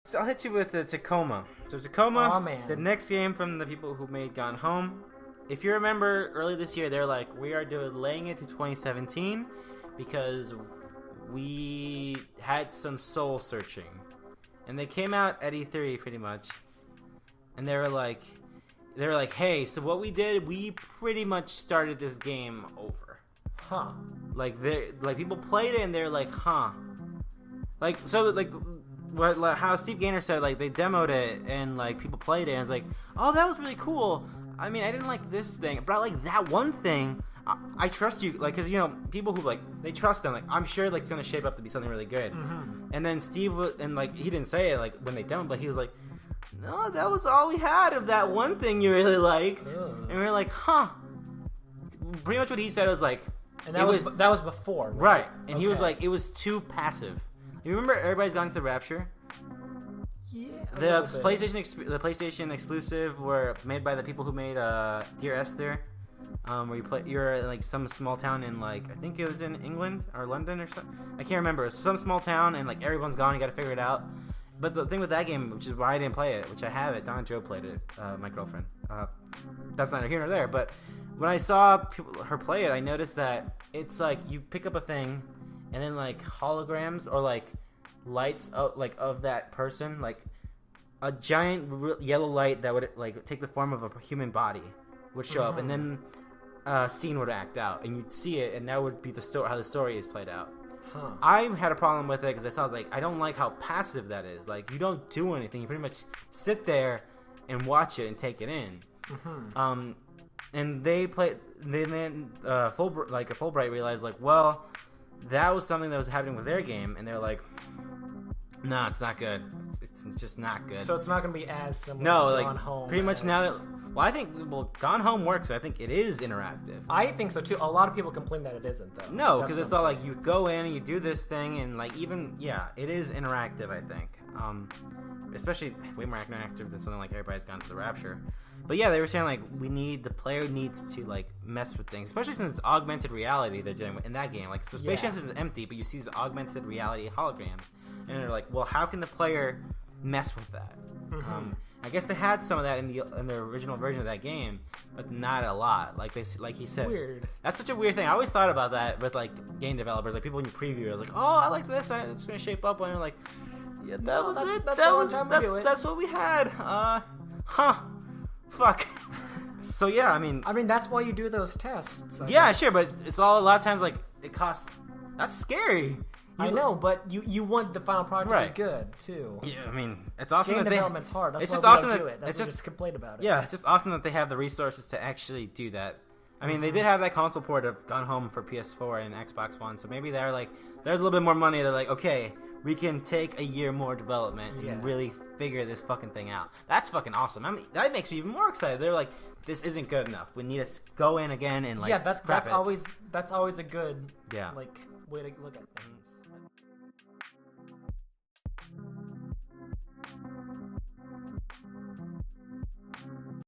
So I'll hit you with Tacoma. So Tacoma, Aw, man. the next game from the people who made Gone Home. If you remember, early this year, they're like, we are delaying it to 2017 because we had some soul searching. And they came out at E3 pretty much. And they were like, hey, so what we did, we pretty much started this game over. Huh. Like people played it and they're like, huh. How Steve Gaynor said, like, they demoed it and like people played it and it's like, oh, that was really cool. I mean, I didn't like this thing, but I like that one thing. I trust you, like, because, you know, people who, like, they trust them, like, I'm sure, like, it's going to shape up to be something really good. Mm-hmm. And then Steve, he didn't say it, like, when they demoed, but he was like, no, that was all we had of that one thing you really liked. Ugh. And we were like, huh. Pretty much what he said was like, and that was before, right? And okay. He was like, it was too passive. You remember Everybody's Gone to the Rapture? Yeah. The PlayStation exclusive were made by the people who made Dear Esther, where you're like some small town in, like, I think it was in England or London or something. I can't remember. It's some small town and like everyone's gone. You got to figure it out. But the thing with that game, which is why I didn't play it, which I have it, Don and Joe played it, my girlfriend. That's neither here nor there. But when I saw her play it, I noticed that it's like you pick up a thing, and then like holograms or like lights of that person, like a giant yellow light that would like take the form of a human body would show up, and then a scene would act out, and you'd see it, and that would be the story, how the story is played out. Huh. I had a problem with it because I saw, like, I don't like how passive that is. Like, you don't do anything. You pretty much sit there and watch it and take it in. Mm-hmm. And then Fullbright realized, like, well, that was something that was happening with their game, and they're like, no, it's not good. It's just not good. So it's not going to be as similar no, to like, Gone Home. pretty much now that... Well, I think Gone Home works. I think it is interactive. I think so, too. A lot of people complain that it isn't, though. No, because it's all like you go in and you do this thing, and like it is interactive, I think. Especially way more interactive than something like Everybody's Gone to the Rapture. But yeah, they were saying like the player needs to like mess with things, especially since it's augmented reality they're doing in that game. Like the space station is empty, but you see these augmented reality holograms, and they're like, well, how can the player mess with that? Mm-hmm. I guess they had some of that in the original version of that game, but not a lot. Like he said, weird. That's such a weird thing. I always thought about that with like game developers, like people when you preview it, I was like, oh, I like this. It's gonna shape up. And you're like, yeah, that was it. That's what we had. Fuck. So yeah, I mean, that's why you do those tests. I yeah, guess. sure, but it's all a lot of times like it costs. That's scary. I know, but you want the final product to be good too. Yeah, I mean, it's awesome Game that development's hard. That's it's why just we awesome don't that do it. That's it's why we just just complain about it. Yeah, it's just awesome that they have the resources to actually do that. I mean, they did have that console port of Gone Home for PS4 and Xbox One, so maybe they're like, there's a little bit more money. They're like, okay, we can take a year more development and really figure this fucking thing out. That's fucking awesome. I mean, that makes me even more excited. They're like, this isn't good enough. We need to go in again and like that's always a good yeah like way to look at things.